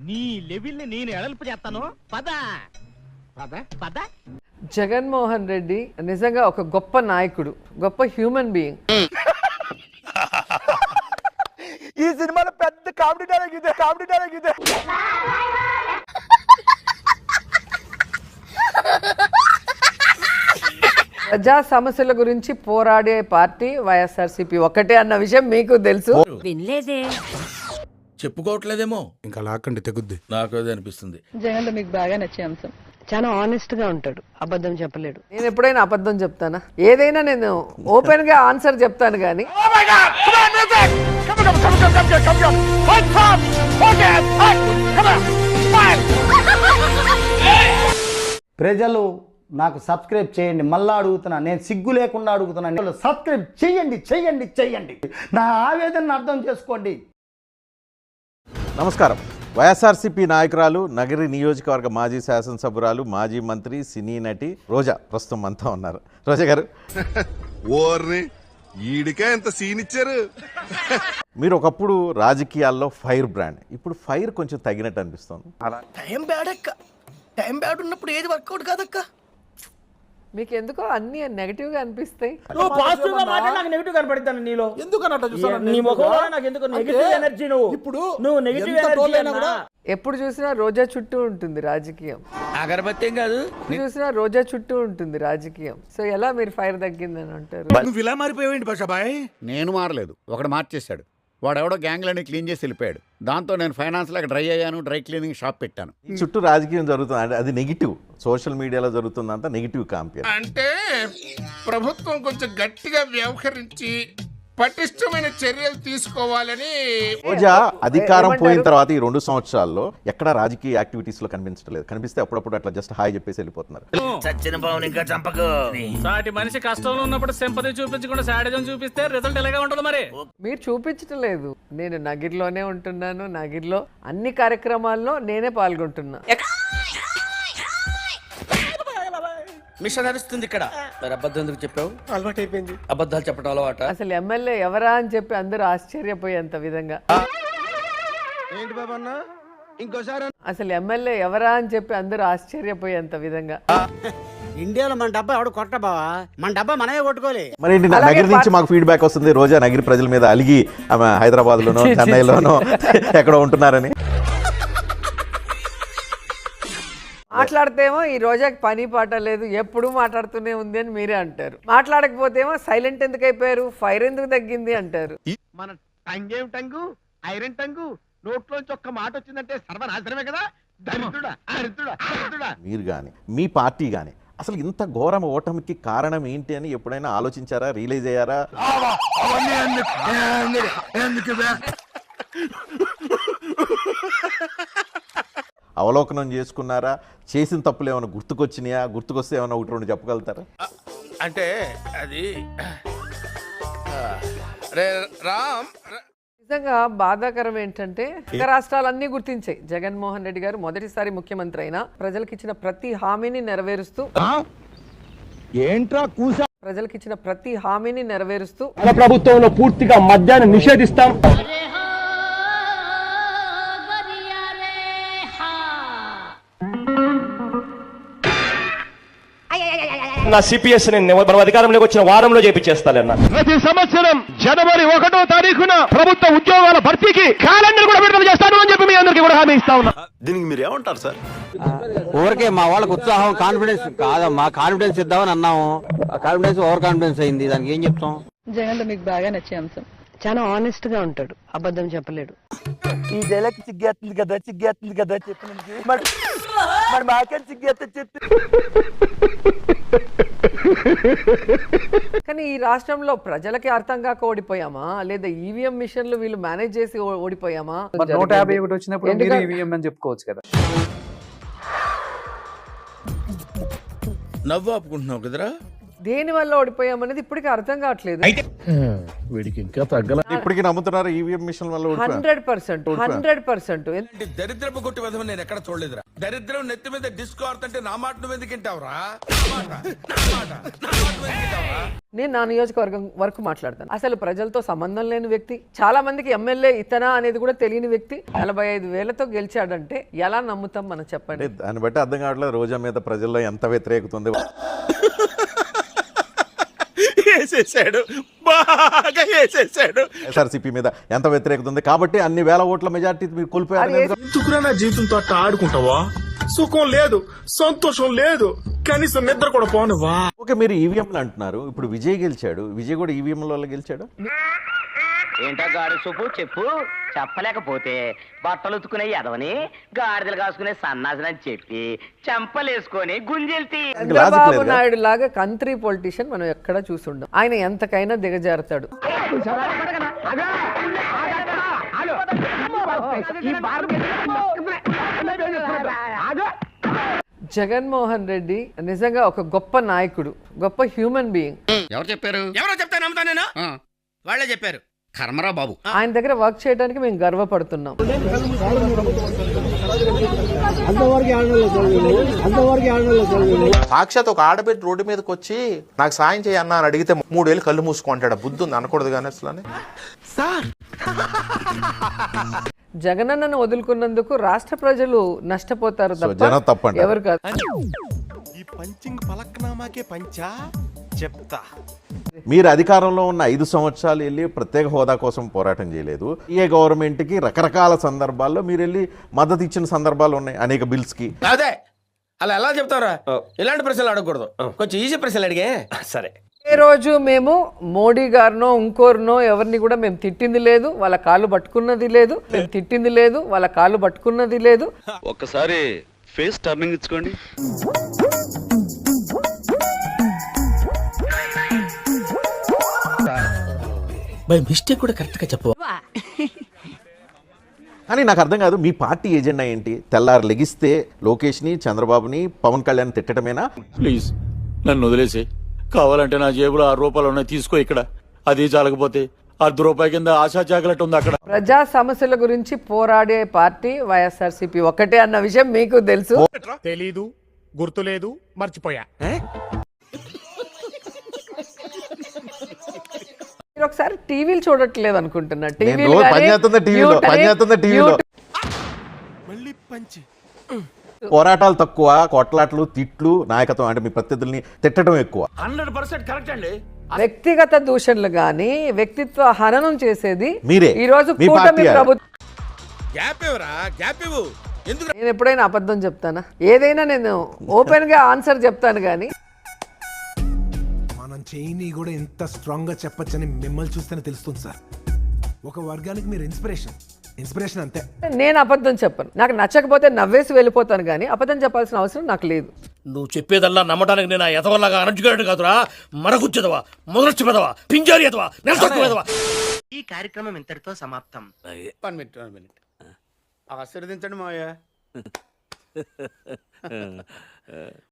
నీ లెవెల్ ని నేను ఎడల్పు చేస్తాను. పద పద పద. జగన్మోహన్ రెడ్డి నిజంగా ఒక గొప్ప నాయకుడు, గొప్ప హ్యూమన్ బీయింగ్. ఈ సినిమాలో పెద్ద కామెడీ డైలాగ్ ఇదే. ప్రజా సమస్యల గురించి పోరాడే పార్టీ వైఎస్ఆర్సీపీ ఒకటే అన్న విషయం మీకు తెలుసు. వినలేదే, చెప్పుకోవట్లేదేమో. ఇంకా లాక్కండి తెగుద్ది. నాకు అదే అనిపిస్తుంది. జగన్లో మీకు బాగా నచ్చే అంశం చాలా ఆనెస్ట్ గా ఉంటాడు, అబద్ధం చెప్పలేడు. నేను ఎప్పుడైనా అబద్ధం చెప్తానా? ఏదైనా నేను ఓపెన్ గా ఆన్సర్ చెప్తాను కానీ ప్రజలు నాకు సబ్స్క్రైబ్ చేయండి. మళ్ళా అడుగుతున్నా, నేను సిగ్గు లేకుండా అడుగుతున్నాను. సబ్స్క్రైబ్ చెయ్యండి. నా ఆవేదనను అర్థం చేసుకోండి. నమస్కారం. వైఎస్ఆర్సీపీ నాయకురాలు, నగరి నియోజకవర్గ మాజీ శాసనసభ్యురాలు, మాజీ మంత్రి, సినీ నటి రోజా ప్రస్తుతం అంతా ఉన్నారు. రోజా గారు, ఓర్ని ఈడికే ఎంత సీన్ ఇచ్చారు. మీరు ఒకప్పుడు రాజకీయాల్లో ఫైర్ బ్రాండ్, ఇప్పుడు ఫైర్ కొంచెం తగ్గినట్టు అనిపిస్తుంది. టైం బ్యాడ్ అక్క, టైం బ్యాడ్ ఉన్నప్పుడు ఏది వర్కౌట్ కాదక్క. మీకు ఎందుకో అన్ని నెగటివ్ గా అనిపిస్తాయి. నువ్వు పాజిటివ్ గా మాట్లాడి నాకు నెగటివ్ కనపడిద్దాను నీలో. ఎందుకన్నట్టు చూసాను నీ ముఖంలో నాకు ఎందుకు నెగటివ్ ఎనర్జీ? నువ్వు నెగటివ్ ఎనర్జీ అన్నా. ఎప్పుడు చూసినా రోజా చుట్టూ ఉంటుంది రాజకీయం. అగరబత్తి కాదు, చూసినా రోజా చుట్టూ ఉంటుంది రాజకీయం. సో ఎలా మీరు ఫైర్ తగ్గిందని అంటారు? నువ్వు ఇలా మారిపోయావేంటి భాషాబాయ్? నేను మారలేదు, ఒకడు మార్చేశాడు. వాడెవడో గ్యాంగ్లన్నీ క్లీన్ చేసి వెళ్ళిపోయాడు. దాంతో నేను ఫైనాన్స్ లాగా డ్రై అయ్యాను, డ్రై క్లీనింగ్ షాప్ పెట్టాను. చుట్టూ రాజకీయం జరుగుతుంది అంటే అది నెగిటివ్, సోషల్ మీడియాలో జరుగుతుందంతా నెగిటివ్ కాంపెయిన్. అంటే ప్రభుత్వం కొంచెం గట్టిగా వ్యవహరించి పటిష్టమైన చర్యలు తీసుకోవాలని. రోజా అధికారం పోయిన తర్వాత ఈ 2 సంవత్సరాల్లో ఎక్కడ రాజకీయ యాక్టివిటీస్ లో కనిపించట్లేదు. కనిపిస్తే అప్పుడప్పుడు అట్లా జస్ట్ హాయ్ చెప్పేసి వెళ్ళిపోతున్నారు. చచ్చిన బావుని ఇంకా చంపకు. సాటి మనిషి కష్టంలో ఉన్నప్పుడు సింపతి చూపించకుండా సాడిజం చూపిస్తే రిజల్ట్ ఎలాగా ఉంటుంది మరి? మీరు చూపించటం లేదు. నేను నగిరిలోనే ఉంటున్నాను, నగిరిలో అన్ని కార్యక్రమాల్లో నేనే పాల్గొంటున్నా. మిషన్ నడుస్తుంది ఇక్కడ. మరి అబద్ధం ఎందుకు చెప్పావు? అలవాటు అయిపోయింది అబద్ధాలు చెప్పడం అలవాట. అసలు ఎమ్మెల్యే ఎవరా అని చెప్పి అందరూ ఆశ్చర్యపోయేంత విధంగా. ఏంటి బాబా అన్న ఇంకోసారి? అసలు ఎమ్మెల్యే ఎవరా అని చెప్పి అందరూ ఆశ్చర్యపోయేంత విధంగా. ఇండియాలో మన డబ్బా ఎవడు కొట్ట బావా, మన డబ్బా మనమే కొట్టుకోలే. మరి ఏంటి నగరి నుంచి మాకు ఫీడ్బ్యాక్ వస్తుంది, రోజా నగరి ప్రజల మీద అలిగి ఆమె హైదరాబాద్ లోనో చెన్నైలోనో ఎక్కడో ఉంటున్నారని. మాట్లాడితేమో ఈ రోజాకి పని పాట లేదు, ఎప్పుడు మాట్లాడుతూనే ఉంది అని మీరే అంటారు. మాట్లాడకపోతేమో సైలెంట్ ఎందుకు అయిపోయారు, ఫైర్ ఎందుకు తగ్గింది అంటారు. మన టంగేం టంగు, ఐరన్ టంగు, నోట్లోంచి ఒక్క మాట వచ్చిందంటే సర్వనాశనమే కదా. దరిద్రుడా. మీరు కానీ మీ పార్టీ కానీ అసలు ఇంత ఘోరం ఓటమికి కారణం ఏంటి అని ఎప్పుడైనా ఆలోచించారా, రియలైజ్ అయ్యారా? అవలోకనం చేసుకున్నారా? చేసిన తప్పులు ఏమైనా గుర్తుకొచ్చినాయా? గుర్తుకొస్తే ఏమైనా 1-2 చెప్పగలుగుతారా? అంటే అది రామ్ నిజంగా బాధాకరం ఏంటంటే ఇతర రాష్ట్రాలన్నీ గుర్తించాయి. జగన్మోహన్ రెడ్డి గారు మొదటిసారి ముఖ్యమంత్రి అయినా ప్రజలకు ఇచ్చిన ప్రతి హామీని నెరవేరుస్తూ మన ప్రభుత్వంలో పూర్తిగా మద్యాన్ని నిషేధిస్తాం. నా సిపిఎస్ మనం అధికారంలోకి వచ్చిన వారంలో చేపించేస్తానన్నా. ప్రతి సంవత్సరం జనవరి 1వ తారీఖున ప్రభుత్వ ఉద్యోగాల భర్తీకి క్యాలెండర్ కూడా విడుదల చేస్తాను అని చెప్పి మీ అందరికీ కూడా హామీ ఇస్తా ఉన్నా. దీనికి మీరు ఏమంటారు సార్? ఊరికే మా వాళ్ళకి ఉత్సాహం, కాన్ఫిడెన్స్ కాదమ్మా, కాన్ఫిడెన్స్ ఇద్దామని అన్నాము. కాన్ఫిడెన్స్ ఓవర్ కాన్ఫిడెన్స్ అయింది. దానికి ఏం చెప్తాం? జగన్లో మీకు బాగా నచ్చే అంశం చాలా ఆనెస్ట్ గా ఉంటాడు, అబద్ధం చెప్పలేడు. ఈ డైలాగ్ సిగ్గేస్తుంది కదా చెప్పి మరి మాకే సిగ్గేస్తే చెప్పి. కానీ ఈ రాష్ట్రంలో ప్రజలకి అర్థం కాక ఓడిపోయామా, లేదా ఈవీఎం మిషన్లు వీళ్ళు మేనేజ్ చేసి ఓడిపోయామా? 151 వచ్చినప్పుడు మీరు ఈవీఎం అని చెప్పుకోవచ్చు కదా. నవ్వు ఆపుకుంటున్నావు కదరా. దేని వల్ల ఓడిపోయామనేది ఇప్పటికీ అర్థం కావట్లేదు. వీడికి ఇంకా తగ్గల. ఇప్పటికీ నమ్ముతున్నారు ఈవీఎం మిషన్ వల్ల ఓడిపోయారు. 100%. దరిద్రపు కొట్టి విధం నేను ఎక్కడ చూడలేదురా. దరిద్రం నెత్తి మీద డిస్కో ఆడుతుంటే నా మాట నువ్వు ఎందుకు వింటావురా? నేను నా నియోజకవర్గం వరకు మాట్లాడతాను. అసలు ప్రజలతో సంబంధం లేని వ్యక్తి, చాలా మందికి ఎమ్మెల్యే ఇతనా అనేది కూడా తెలియని వ్యక్తి 45,000తో గెలిచాడంటే ఎలా నమ్ముతాం మనం చెప్పండి. దాన్ని బట్టి అర్థం కావట్లేదు రోజా మీద ప్రజల్లో ఎంత వ్యతిరేకత ఉంది. వేసేసాడు, బాగా వేసేసాడు. ఎస్ఆర్సీపీ మీద ఎంత వ్యతిరేకత ఉంది కాబట్టి అన్ని వేల ఓట్ల మెజార్టీ మీరు కోల్పోయారు. ఎందుకురా నా జీవితంతో అట్లా ఆడుకుంటావా? సుఖం లేదు, సంతోషం లేదు, కనీసం నిద్ర కూడా పోనువా. ఓకే, మీరు ఈవీఎంలు అంటున్నారు. ఇప్పుడు విజయ్ గెలిచాడు, విజయ్ కూడా ఈవీఎంల వల్ల గెలిచాడు. ఏంటా గాడి సూపు చెప్పు. చెప్పలేకపోతే బట్టలు ఉతుకునే ఎదవని గాడిదలు కాసుకునే సన్నాసిని చెప్పి చెంపలేసుకొని గుంజెల్తి. చంద్రబాబు నాయుడు లాగా కంట్రీ పొలిటీషియన్ మనం ఎక్కడ చూసుండం. ఆయన ఎంతకైనా దిగజారుతాడు. జగన్మోహన్ రెడ్డి నిజంగా ఒక గొప్ప నాయకుడు, గొప్ప హ్యూమన్ బీయింగ్. ఎవరు చెప్పారు? ఎవరో చెప్తే నమ్ముతా నేను. వాళ్ళే చెప్పారు. కర్మరా బాబు. ఆయన దగ్గర వర్క్ చేయడానికి మేము గర్వపడుతున్నాం. సాక్షాత్ ఒక ఆడబిడ్డ రోడ్డు మీదకి వచ్చి నాకు సాయం చేయన్నా అని అడిగితే 3 ఏళ్ళు కళ్ళు మూసుకుంటాడు. బుద్ధి ఉంది అనకూడదు కానీ అసలు. జగనన్నను వదులుకున్నందుకు రాష్ట్ర ప్రజలు నష్టపోతారు జనం తప్పండి. ఎవరు కాదు. ఈ పంచింగ్ పలక్నామాకే పంచా చెప్తా. మీరు అధికారంలో ఉన్న 5 సంవత్సరాలు వెళ్ళి ప్రత్యేక హోదా కోసం పోరాటం చేయలేదు. ఏ గవర్నమెంట్ కి రకరకాల సందర్భాల్లో మీరు వెళ్ళి మద్దతు ఇచ్చిన సందర్భాలు ఉన్నాయి అనేక బిల్స్ కి. అదే అలా ఎలా చెప్తారా? ఇలాంటి ప్రశ్నలు అడగకూడదు, కొంచెం ఈజీ ప్రశ్నలు అడిగే. సరే, ఏ రోజు మేము మోడీ గారినో ఇంకోరినో ఎవరిని కూడా మేము తిట్టింది లేదు, వాళ్ళ కాళ్ళు పట్టుకున్నది లేదు. మేము తిట్టింది లేదు, వాళ్ళ కాళ్ళు పట్టుకున్నది లేదు. ఒక్కసారి ఫేస్ టర్నింగ్ ఇచ్చుకోండి. బై మిస్టేక్ కూడా కరెక్ట్ గా చెప్పు. కానీ నాకు అర్థం కాదు, మీ పార్టీ ఎజెండా ఏంటి? తెల్లారు లెగిస్తే లోకేష్ని, చంద్రబాబుని, పవన్ కళ్యాణ్ తిట్టడమేనా? ప్లీజ్ నన్ను వదిలేసి, కావాలంటే నా జేబులో 6 రూపాయలు ఉన్నాయి తీసుకో. ఇక్కడ అది చాలకపోతే ₹10 కింద ఆశా చాకలెట్ ఉంది అక్కడ. ప్రజా సమస్యల గురించి పోరాడే పార్టీ వైఎస్ఆర్సీపీ ఒకటే అన్న విషయం మీకు తెలుసు. తెలీదు, గుర్తులేదు, మర్చిపోయా. మీరు ఒకసారి టీవీలు చూడట్లేదు అనుకుంటున్నా. మళ్ళీ పంచి. పోరాటాలు తక్కువ, కొట్లాట్లు, తిట్లు, నాయకత్వం అంటే మీ ప్రత్యర్థుల్ని తిట్టడం ఎక్కువ. 100% కరెక్ట్ అండి. వ్యక్తిగత దూషణలు గాని వ్యక్తిత్వ హననం చేసేది మీరే. ఈ రోజు మీ కూటమి పార్టీ. ప్రభుత్వం. గ్యాప్ ఇవ్వరా, గ్యాప్ ఇవ్వు. ఎందుకు? నేను ఎప్పుడైనా అబద్ధం చెప్తానా? ఏదైనా నేను ఓపెన్ గా ఆన్సర్ చెప్తాను గానీ మనం చేయని కూడా ఎంత స్ట్రాంగ్ గా చెప్పొచ్చని మిమ్మల్ని చూస్తేనే తెలుస్తుంది సార్. ఒక వర్గానికి మీరు ఇన్స్పిరేషన్ అంతే. నేను అబద్ధం చెప్పను. నాకు నచ్చకపోతే నవ్వేసి వెళ్ళిపోతాను కానీ అబద్ధం చెప్పాల్సిన అవసరం నాకు లేదు. నువ్వు చెప్పేదల్లా నమ్మటానికి నేను ఎదవల్లాగా అనర్జుకేటెడ్ కాదురా. మరగుచ్చదవా, మొదలచ్చి పెదవా, పింజారి ఎదవా, నెలసొక్కుదవా. ఈ కార్యక్రమం ఇంతటితో సమాప్తం. 1 మినిట్ ఆశీర్వదించండి మావయ్య.